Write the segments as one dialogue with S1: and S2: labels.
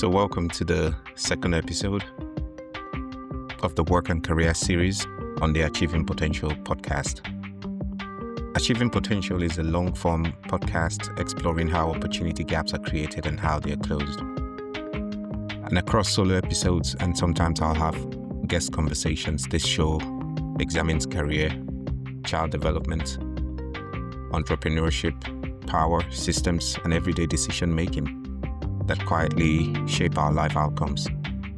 S1: So welcome to the second episode of the Work and Career series on the Achieving Potential podcast. Achieving Potential is a long-form podcast exploring how opportunity gaps are created and how they are closed. And across solo episodes, and sometimes I'll have guest conversations, this show examines career, child development, entrepreneurship, power, systems, and everyday decision-making that quietly shape our life outcomes.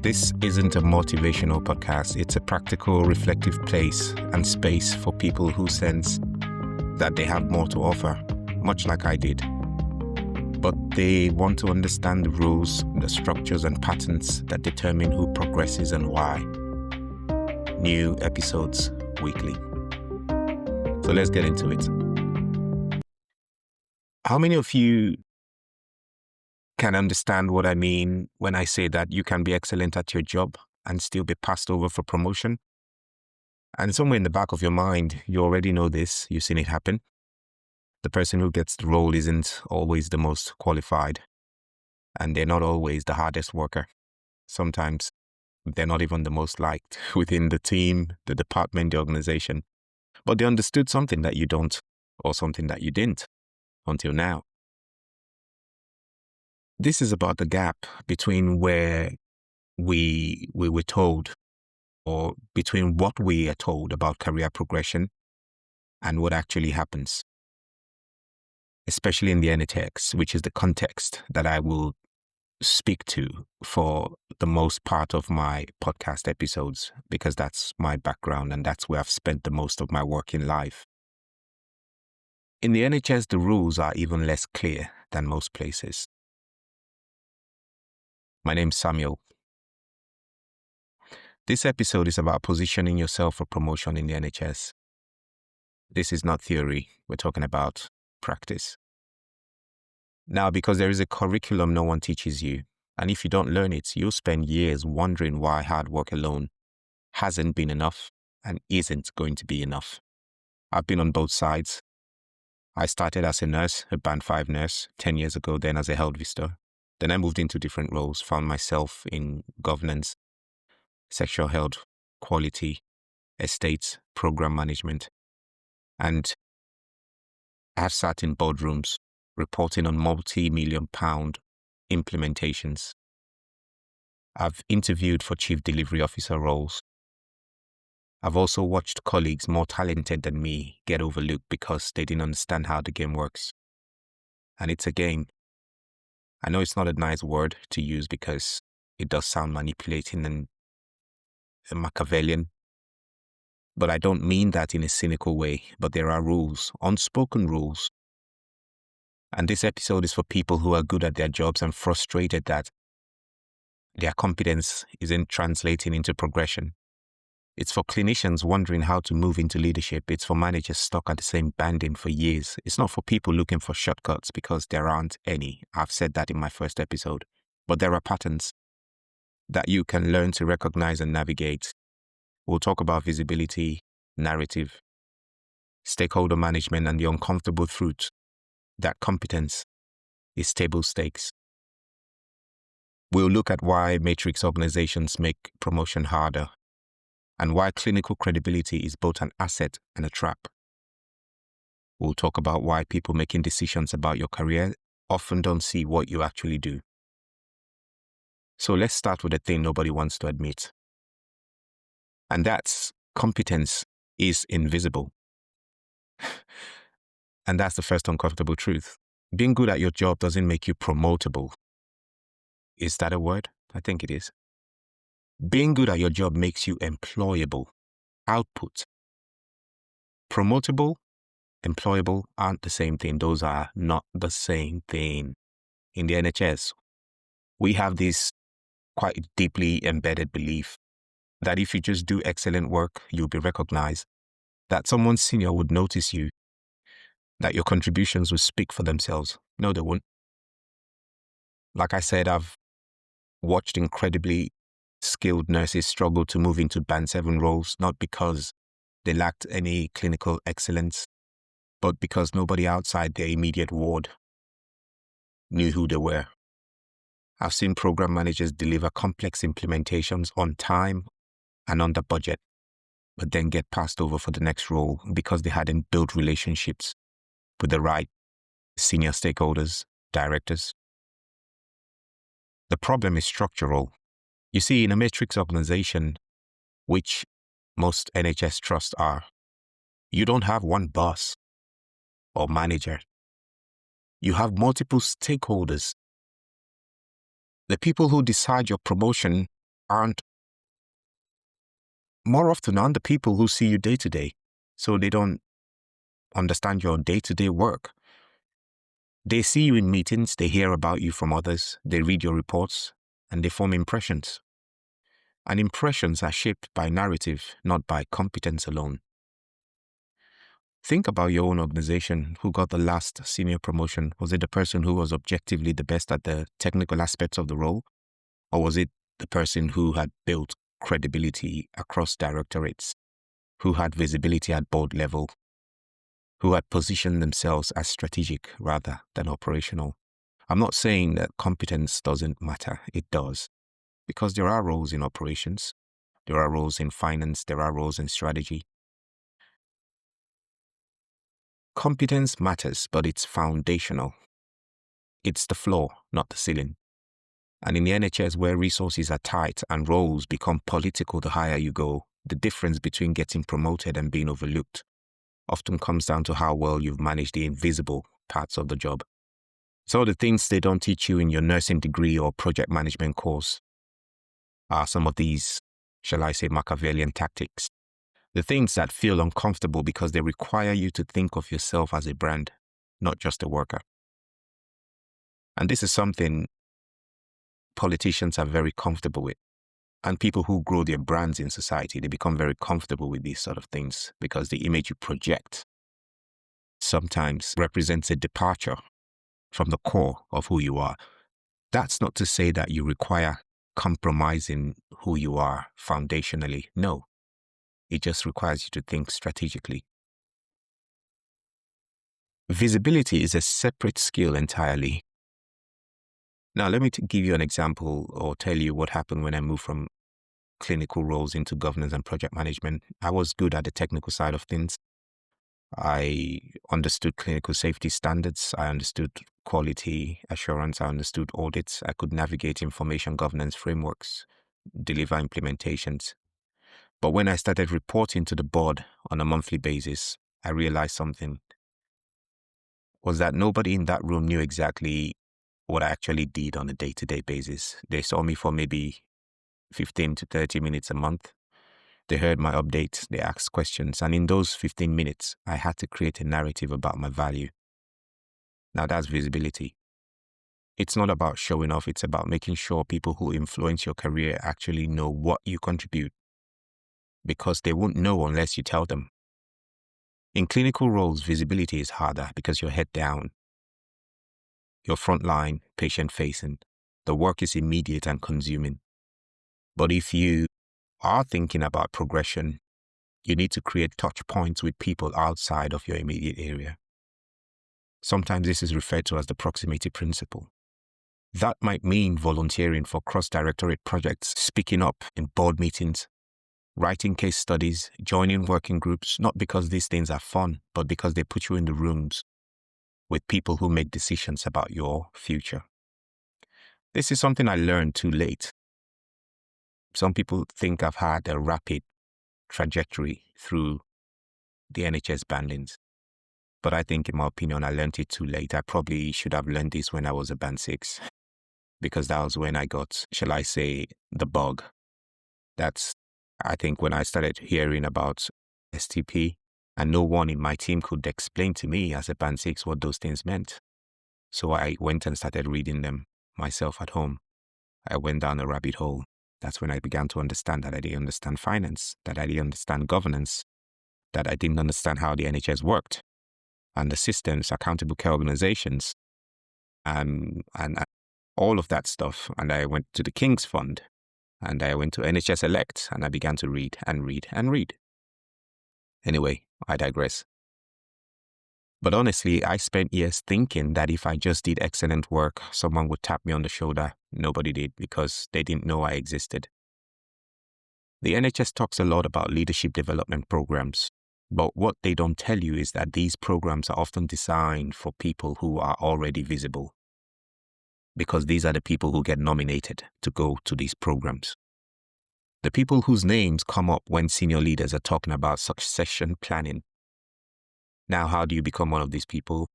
S1: This isn't a motivational podcast. It's a practical, reflective place and space for people who sense that they have more to offer, much like I did. But they want to understand the rules, the structures and patterns that determine who progresses and why. New episodes weekly. So let's get into it. How many of you can understand what I mean when I say that you can be excellent at your job and still be passed over for promotion? And somewhere in the back of your mind, you already know this, you've seen it happen. The person who gets the role isn't always the most qualified, and they're not always the hardest worker. Sometimes they're not even the most liked within the team, the department, the organization. But they understood something that you don't, or something that you didn't until now. This is about the gap between where we were told, or between what we are told about career progression and what actually happens, especially in the NHS, which is the context that I will speak to for the most part of my podcast episodes, because that's my background and that's where I've spent the most of my working life. In the NHS, the rules are even less clear than most places. My name's Samuel. This episode is about positioning yourself for promotion in the NHS. This is not theory. We're talking about practice. Now, because there is a curriculum no one teaches you, and if you don't learn it, you'll spend years wondering why hard work alone hasn't been enough and isn't going to be enough. I've been on both sides. I started as a nurse, a Band 5 nurse, 10 years ago, then as a health visitor. Then I moved into different roles, found myself in governance, sexual health, quality, estates, program management. And I've sat in boardrooms reporting on multi-million pound implementations. I've interviewed for chief delivery officer roles. I've also watched colleagues more talented than me get overlooked because they didn't understand how the game works. And it's a game. I know it's not a nice word to use because it does sound manipulating and Machiavellian, but I don't mean that in a cynical way. But there are rules, unspoken rules. And this episode is for people who are good at their jobs and frustrated that their competence isn't translating into progression. It's for clinicians wondering how to move into leadership. It's for managers stuck at the same banding for years. It's not for people looking for shortcuts, because there aren't any. I've said that in my first episode. But there are patterns that you can learn to recognize and navigate. We'll talk about visibility, narrative, stakeholder management, and the uncomfortable truth that competence is table stakes. We'll look at why matrix organizations make promotion harder, and why clinical credibility is both an asset and a trap. We'll talk about why people making decisions about your career often don't see what you actually do. So let's start with the thing nobody wants to admit. And that's competence is invisible. And that's the first uncomfortable truth. Being good at your job doesn't make you promotable. Is that a word? I think it is. Being good at your job makes you employable. Output. Promotable, employable aren't the same thing. Those are not the same thing. In the NHS, we have this quite deeply embedded belief that if you just do excellent work, you'll be recognized, that someone senior would notice you, that your contributions will speak for themselves. No, they won't. Like I said, I've watched incredibly skilled nurses struggle to move into Band 7 roles, not because they lacked any clinical excellence, but because nobody outside their immediate ward knew who they were. I've seen program managers deliver complex implementations on time and under budget, but then get passed over for the next role because they hadn't built relationships with the right senior stakeholders, directors. The problem is structural. You see, in a matrix organization, which most NHS trusts are, you don't have one boss or manager. You have multiple stakeholders. The people who decide your promotion aren't more often the people who see you day to day. So they don't understand your day-to-day work. They see you in meetings, they hear about you from others, they read your reports, and they form impressions. And impressions are shaped by narrative, not by competence alone. Think about your own organization. Who got the last senior promotion? Was it the person who was objectively the best at the technical aspects of the role? Or was it the person who had built credibility across directorates, who had visibility at board level, who had positioned themselves as strategic rather than operational? I'm not saying that competence doesn't matter. It does. Because there are roles in operations, there are roles in finance, there are roles in strategy. Competence matters, but it's foundational. It's the floor, not the ceiling. And in the NHS, where resources are tight and roles become political the higher you go, the difference between getting promoted and being overlooked often comes down to how well you've managed the invisible parts of the job. So the things they don't teach you in your nursing degree or project management course are some of these, shall I say, Machiavellian tactics. The things that feel uncomfortable because they require you to think of yourself as a brand, not just a worker. And this is something politicians are very comfortable with. And people who grow their brands in society, they become very comfortable with these sort of things because the image you project sometimes represents a departure from the core of who you are. That's not to say that you require compromising who you are foundationally. No, it just requires you to think strategically. Visibility is a separate skill entirely. Now, let me give you an example or tell you what happened when I moved from clinical roles into governance and project management. I was good at the technical side of things. I understood clinical safety standards. I understood quality assurance. I understood audits. I could navigate information governance frameworks, deliver implementations. But when I started reporting to the board on a monthly basis, I realized something was that nobody in that room knew exactly what I actually did on a day-to-day basis. They saw me for maybe 15 to 30 minutes a month. They heard my updates, they asked questions, and in those 15 minutes, I had to create a narrative about my value. Now that's visibility. It's not about showing off, it's about making sure people who influence your career actually know what you contribute, because they won't know unless you tell them. In clinical roles, visibility is harder because you're head down. You're frontline, patient-facing. The work is immediate and consuming. But if you are thinking about progression, you need to create touch points with people outside of your immediate area. Sometimes this is referred to as the proximity principle. That might mean volunteering for cross-directorate projects, speaking up in board meetings, writing case studies, joining working groups, not because these things are fun, but because they put you in the rooms with people who make decisions about your future. This is something I learned too late. Some people think I've had a rapid trajectory through the NHS bandings. But I think, in my opinion, I learned it too late. I probably should have learned this when I was a band 6, because that was when I got, shall I say, the bug. That's, I think, when I started hearing about STP, and no one in my team could explain to me as a band 6 what those things meant. So I went and started reading them myself at home. I went down a rabbit hole. That's when I began to understand that I didn't understand finance, that I didn't understand governance, that I didn't understand how the NHS worked, and the systems, accountable care organizations, and all of that stuff. And I went to the King's Fund, and I went to NHS Elect, and I began to read and read and read. Anyway, I digress. But honestly, I spent years thinking that if I just did excellent work, someone would tap me on the shoulder. Nobody did because they didn't know I existed. The NHS talks a lot about leadership development programs, but what they don't tell you is that these programs are often designed for people who are already visible, because these are the people who get nominated to go to these programs. The people whose names come up when senior leaders are talking about succession planning. Now, how do you become one of these people?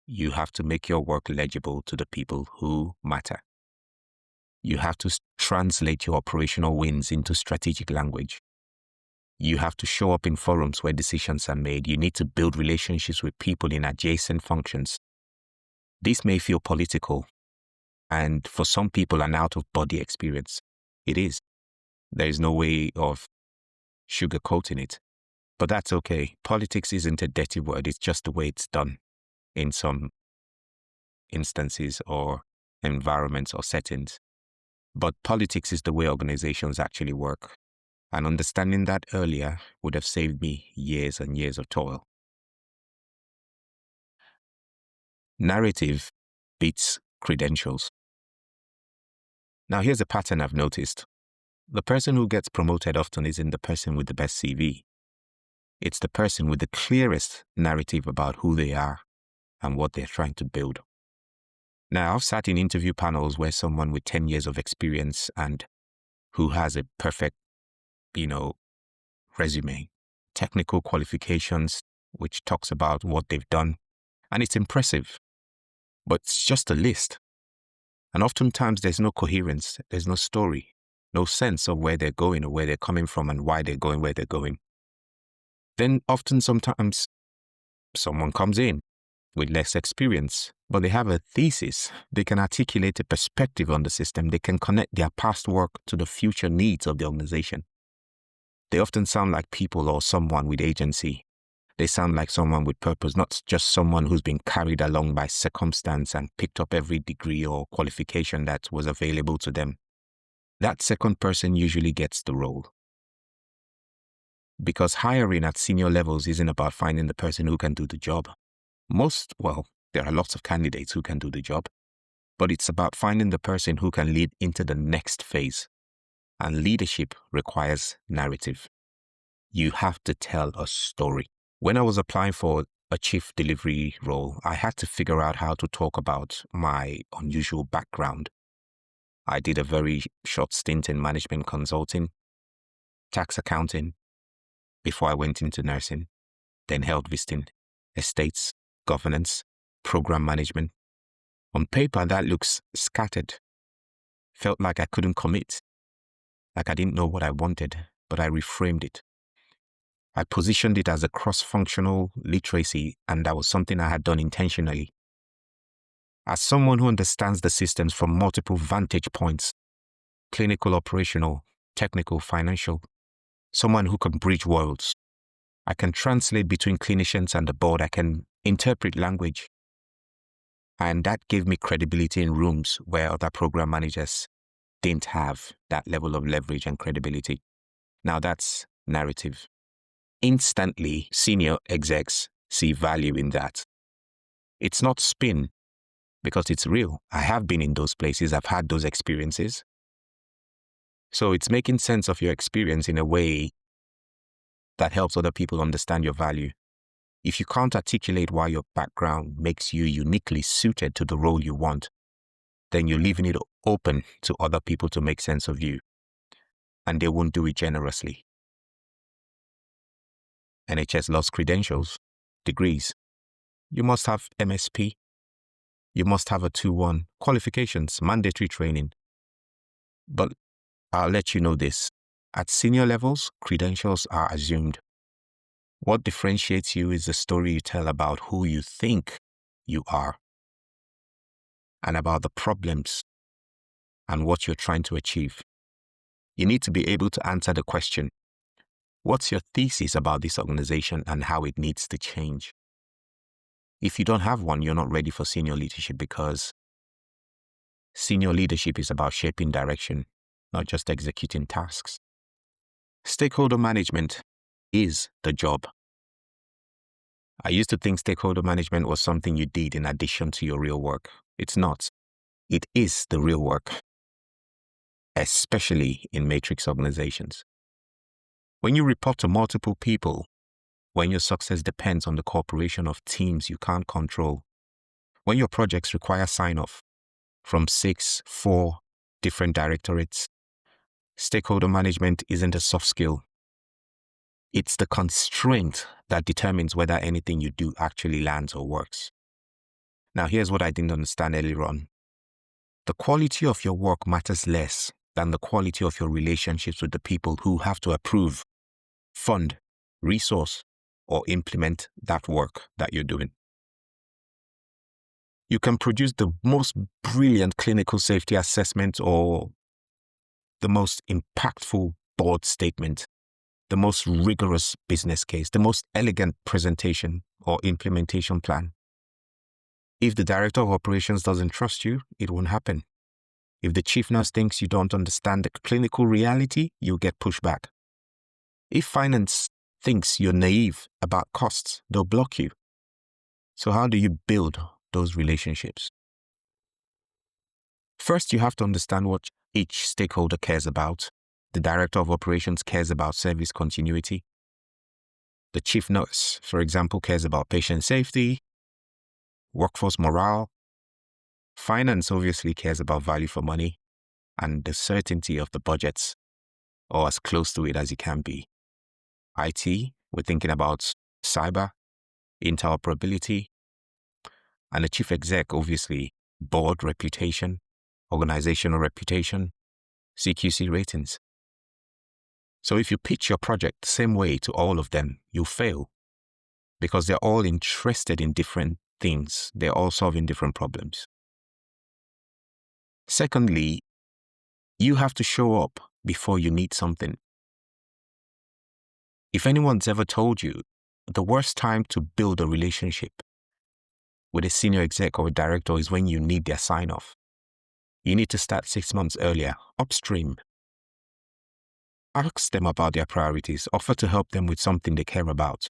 S1: You have to make your work legible to the people who matter. You have to translate your operational wins into strategic language. You have to show up in forums where decisions are made. You need to build relationships with people in adjacent functions. This may feel political, and for some people, an out-of-body experience. It is. There is no way of sugarcoating it. But that's okay. Politics isn't a dirty word. It's just the way it's done in some instances or environments or settings. But politics is the way organizations actually work. And understanding that earlier would have saved me years and years of toil. Narrative beats credentials. Now, here's a pattern I've noticed. The person who gets promoted often isn't the person with the best CV. It's the person with the clearest narrative about who they are and what they're trying to build. Now, I've sat in interview panels where someone with 10 years of experience and who has a perfect, resume, technical qualifications, which talks about what they've done, and it's impressive, but it's just a list. And oftentimes there's no coherence, there's no story, no sense of where they're going or where they're coming from and why they're going where they're going. Then sometimes someone comes in with less experience, but they have a thesis. They can articulate a perspective on the system. They can connect their past work to the future needs of the organization. They often sound like people or someone with agency. They sound like someone with purpose, not just someone who's been carried along by circumstance and picked up every degree or qualification that was available to them. That second person usually gets the role. Because hiring at senior levels isn't about finding the person who can do the job. There are lots of candidates who can do the job, but it's about finding the person who can lead into the next phase. And leadership requires narrative. You have to tell a story. When I was applying for a chief delivery role, I had to figure out how to talk about my unusual background. I did a very short stint in management consulting, tax accounting, before I went into nursing, then health visiting, estates, governance, program management. On paper, that looks scattered. Felt like I couldn't commit, like I didn't know what I wanted, but I reframed it. I positioned it as a cross-functional literacy, and that was something I had done intentionally. As someone who understands the systems from multiple vantage points, clinical, operational, technical, financial, someone who can bridge worlds, I can translate between clinicians and the board. I can interpret language. And that gave me credibility in rooms where other program managers didn't have that level of leverage and credibility. Now that's narrative. Instantly, senior execs see value in that. It's not spin, because it's real. I have been in those places. I've had those experiences. So it's making sense of your experience in a way that helps other people understand your value. If you can't articulate why your background makes you uniquely suited to the role you want, then you're leaving it open to other people to make sense of you. And they won't do it generously. NHS loves credentials, degrees. You must have MSP. You must have a 2-1, qualifications, mandatory training. But I'll let you know this. At senior levels, credentials are assumed. What differentiates you is the story you tell about who you think you are and about the problems and what you're trying to achieve. You need to be able to answer the question, what's your thesis about this organization and how it needs to change? If you don't have one, you're not ready for senior leadership, because senior leadership is about shaping direction, not just executing tasks. Stakeholder management is the job. I used to think stakeholder management was something you did in addition to your real work. It's not. It is the real work, especially in matrix organizations. When you report to multiple people, when your success depends on the cooperation of teams you can't control, when your projects require sign-off from 4 different directorates, stakeholder management isn't a soft skill. It's the constraint that determines whether anything you do actually lands or works. Now, here's what I didn't understand earlier on. The quality of your work matters less than the quality of your relationships with the people who have to approve, fund, resource, or implement that work that you're doing. You can produce the most brilliant clinical safety assessment or the most impactful board statement, the most rigorous business case, the most elegant presentation or implementation plan. If the director of operations doesn't trust you, it won't happen. If the chief nurse thinks you don't understand the clinical reality, you'll get pushback. If finance thinks you're naive about costs, they'll block you. So how do you build those relationships? First, you have to understand what each stakeholder cares about. The director of operations cares about service continuity. The chief nurse, for example, cares about patient safety, workforce morale. Finance obviously cares about value for money and the certainty of the budgets, or as close to it as it can be. IT, we're thinking about cyber, interoperability, and the chief exec, obviously, board reputation, organizational reputation, CQC ratings. So if you pitch your project the same way to all of them, you'll fail because they're all interested in different things. They're all solving different problems. Secondly, you have to show up before you need something. If anyone's ever told you the worst time to build a relationship with a senior exec or a director is when you need their sign-off, you need to start 6 months earlier, upstream. Ask them about their priorities. Offer to help them with something they care about.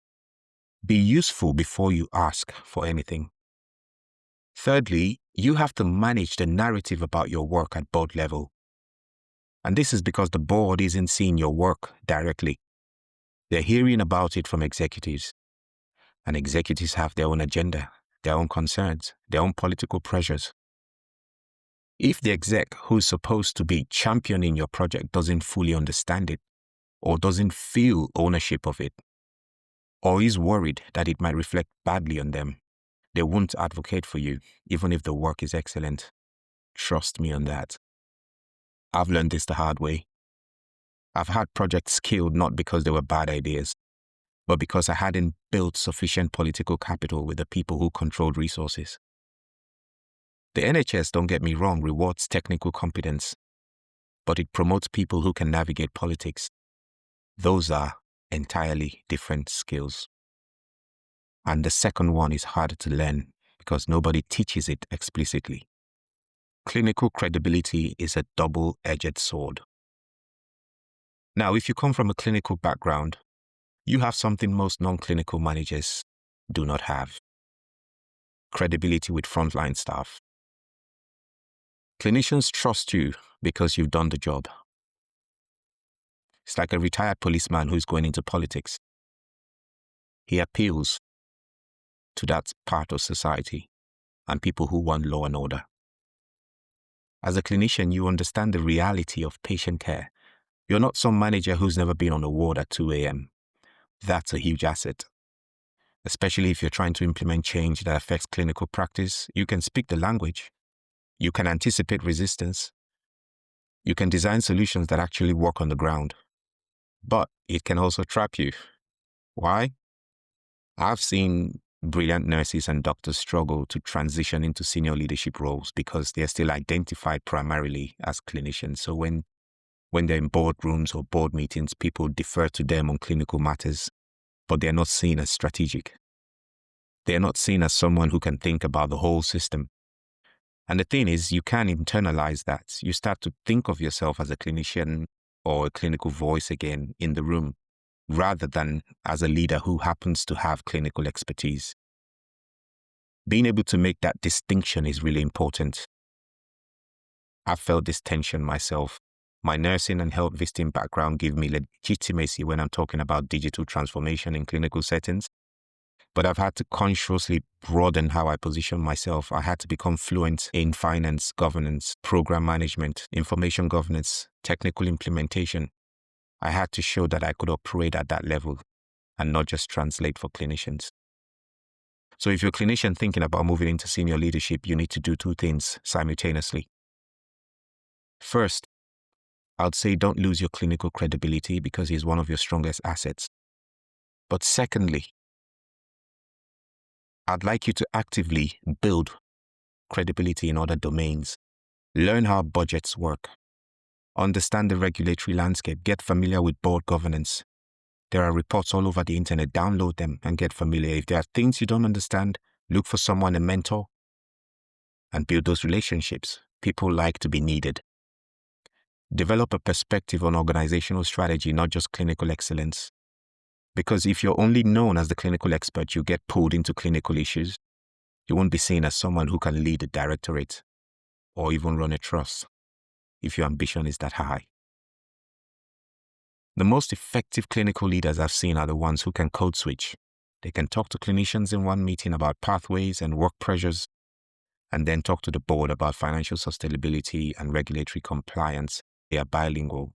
S1: Be useful before you ask for anything. Thirdly, you have to manage the narrative about your work at board level. And this is because the board isn't seeing your work directly. They're hearing about it from executives. And executives have their own agenda, their own concerns, their own political pressures. If the exec who's supposed to be championing your project doesn't fully understand it, or doesn't feel ownership of it, or is worried that it might reflect badly on them, they won't advocate for you, even if the work is excellent. Trust me on that. I've learned this the hard way. I've had projects killed not because they were bad ideas, but because I hadn't built sufficient political capital with the people who controlled resources. The NHS, don't get me wrong, rewards technical competence, but it promotes people who can navigate politics. Those are entirely different skills. And the second one is harder to learn because nobody teaches it explicitly. Clinical credibility is a double-edged sword. Now, if you come from a clinical background, you have something most non-clinical managers do not have: credibility with frontline staff. Clinicians trust you because you've done the job. It's like a retired policeman who's going into politics. He appeals to that part of society and people who want law and order. As a clinician, you understand the reality of patient care. You're not some manager who's never been on a ward at 2 a.m. That's a huge asset. Especially if you're trying to implement change that affects clinical practice, you can speak the language. You can anticipate resistance. You can design solutions that actually work on the ground. But it can also trap you. Why? I've seen brilliant nurses and doctors struggle to transition into senior leadership roles because they're still identified primarily as clinicians. So when they're in boardrooms or board meetings, people defer to them on clinical matters, but they're not seen as strategic. They're not seen as someone who can think about the whole system. And the thing is, you can internalize that. You start to think of yourself as a clinician or a clinical voice again in the room. rather than as a leader who happens to have clinical expertise. Being able to make that distinction is really important. I've felt this tension myself. My nursing and health visiting background give me legitimacy when I'm talking about digital transformation in clinical settings. But I've had to consciously broaden how I position myself. I had to become fluent in finance, governance, program management, information governance, technical implementation. I had to show that I could operate at that level and not just translate for clinicians. So if you're a clinician thinking about moving into senior leadership, you need to do two things simultaneously. First, I'd say don't lose your clinical credibility because it's one of your strongest assets. But secondly, I'd like you to actively build credibility in other domains. Learn how budgets work. Understand the regulatory landscape. Get familiar with board governance. There are reports all over the internet. Download them and get familiar. If there are things you don't understand, look for someone, a mentor, and build those relationships. People like to be needed. Develop a perspective on organizational strategy, not just clinical excellence. Because if you're only known as the clinical expert, you get pulled into clinical issues. You won't be seen as someone who can lead a directorate or even run a trust if your ambition is that high. The most effective clinical leaders I've seen are the ones who can code switch. They can talk to clinicians in one meeting about pathways and work pressures, and then talk to the board about financial sustainability and regulatory compliance. They are bilingual.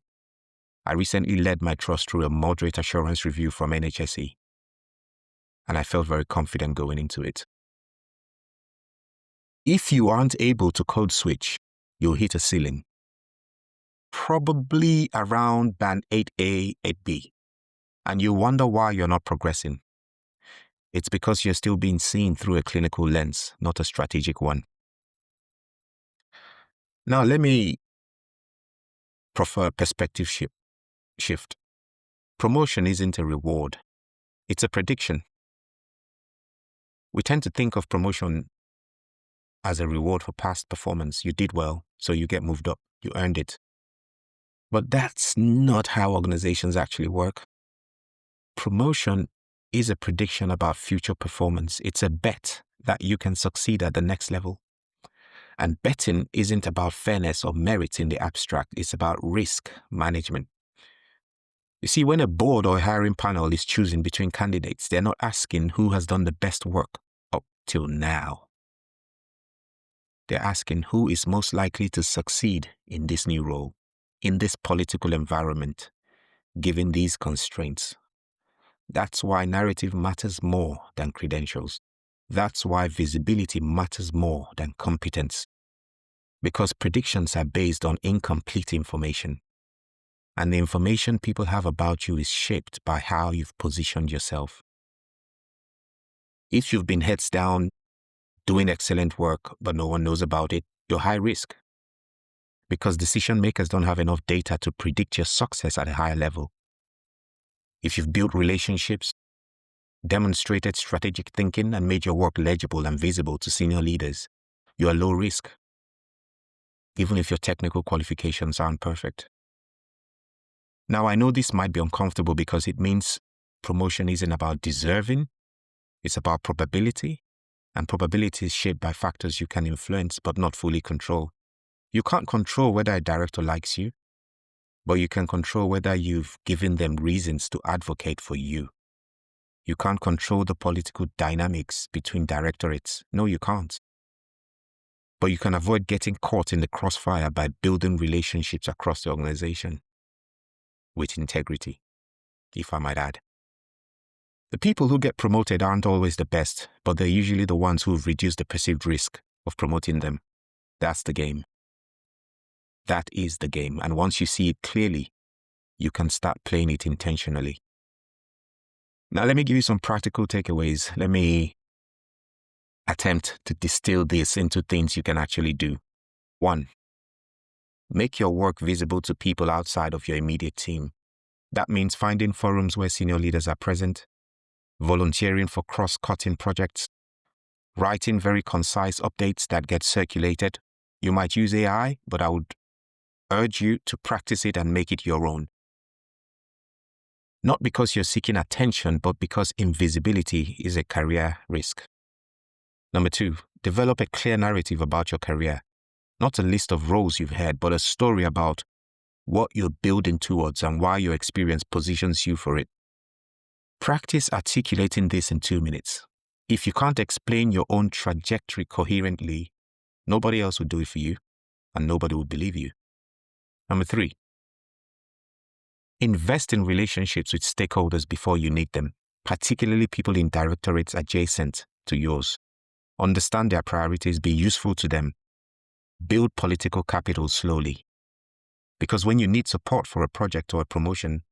S1: I recently led my trust through a moderate assurance review from NHSE, and I felt very confident going into it. If you aren't able to code switch, you'll hit a ceiling. Probably around band 8A, 8B. And you wonder why you're not progressing. It's because you're still being seen through a clinical lens, not a strategic one. Now, let me prefer a perspective shift. Promotion isn't a reward. It's a prediction. We tend to think of promotion as a reward for past performance. You did well, so you get moved up. You earned it. But that's not how organizations actually work. Promotion is a prediction about future performance. It's a bet that you can succeed at the next level. And betting isn't about fairness or merit in the abstract. It's about risk management. You see, when a board or a hiring panel is choosing between candidates, they're not asking who has done the best work up till now. They're asking who is most likely to succeed in this new role, in this political environment, given these constraints. That's why narrative matters more than credentials. That's why visibility matters more than competence. Because predictions are based on incomplete information. And the information people have about you is shaped by how you've positioned yourself. If you've been heads down, doing excellent work, but no one knows about it, you're high risk. Because decision makers don't have enough data to predict your success at a higher level. If you've built relationships, demonstrated strategic thinking, and made your work legible and visible to senior leaders, you are low risk, even if your technical qualifications aren't perfect. Now, I know this might be uncomfortable because it means promotion isn't about deserving, it's about probability, and probability is shaped by factors you can influence but not fully control. You can't control whether a director likes you, but you can control whether you've given them reasons to advocate for you. You can't control the political dynamics between directorates. No, you can't. But you can avoid getting caught in the crossfire by building relationships across the organization with integrity, if I might add. The people who get promoted aren't always the best, but they're usually the ones who've reduced the perceived risk of promoting them. That's the game. That is the game. And once you see it clearly, you can start playing it intentionally. Now, let me give you some practical takeaways. Let me attempt to distill this into things you can actually do. 1, make your work visible to people outside of your immediate team. That means finding forums where senior leaders are present, volunteering for cross-cutting projects, writing very concise updates that get circulated. You might use AI, but I would urge you to practice it and make it your own. Not because you're seeking attention, but because invisibility is a career risk. Number 2, develop a clear narrative about your career. Not a list of roles you've had, but a story about what you're building towards and why your experience positions you for it. Practice articulating this in 2 minutes. If you can't explain your own trajectory coherently, nobody else will do it for you, and nobody will believe you. Number 3, invest in relationships with stakeholders before you need them, particularly people in directorates adjacent to yours. Understand their priorities, be useful to them. Build political capital slowly. Because when you need support for a project or a promotion,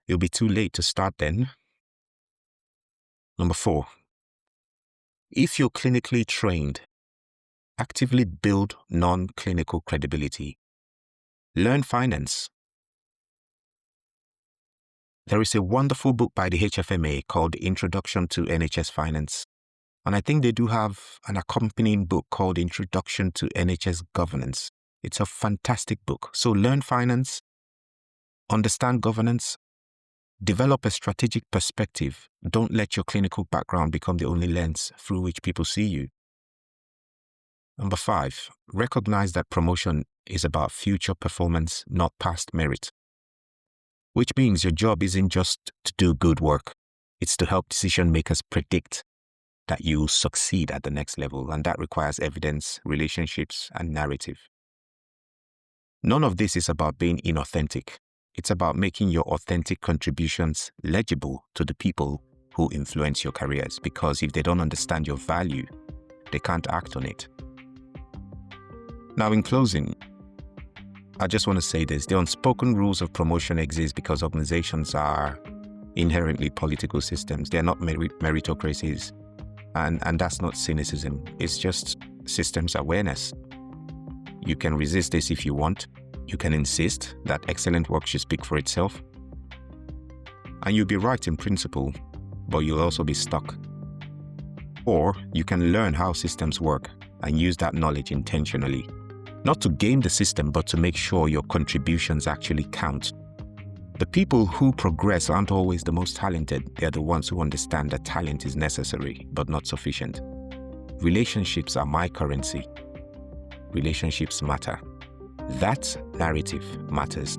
S1: it'll be too late to start then. Number 4, if you're clinically trained, actively build non-clinical credibility. Learn finance. There is a wonderful book by the HFMA called Introduction to NHS Finance. And I think they do have an accompanying book called Introduction to NHS Governance. It's a fantastic book. So learn finance, understand governance, develop a strategic perspective. Don't let your clinical background become the only lens through which people see you. Number 5, recognize that promotion is about future performance, not past merit. Which means your job isn't just to do good work. It's to help decision makers predict that you will succeed at the next level, and that requires evidence, relationships, and narrative. None of this is about being inauthentic. It's about making your authentic contributions legible to the people who influence your careers, because if they don't understand your value, they can't act on it. Now, in closing, I just want to say this. The unspoken rules of promotion exist because organizations are inherently political systems. They're not meritocracies. And that's not cynicism. It's just systems awareness. You can resist this if you want. You can insist that excellent work should speak for itself. And you'll be right in principle, but you'll also be stuck. Or you can learn how systems work and use that knowledge intentionally. Not to game the system, but to make sure your contributions actually count. The people who progress aren't always the most talented. They're the ones who understand that talent is necessary, but not sufficient. Relationships are my currency. Relationships matter. That narrative matters.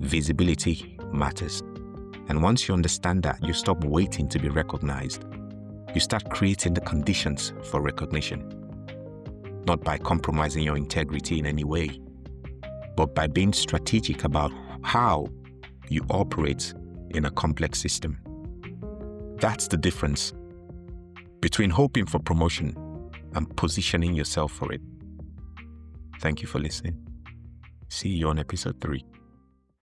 S1: Visibility matters. And once you understand that, you stop waiting to be recognized. You start creating the conditions for recognition. Not by compromising your integrity in any way, but by being strategic about how you operate in a complex system. That's the difference between hoping for promotion and positioning yourself for it. Thank you for listening. See you on episode 3.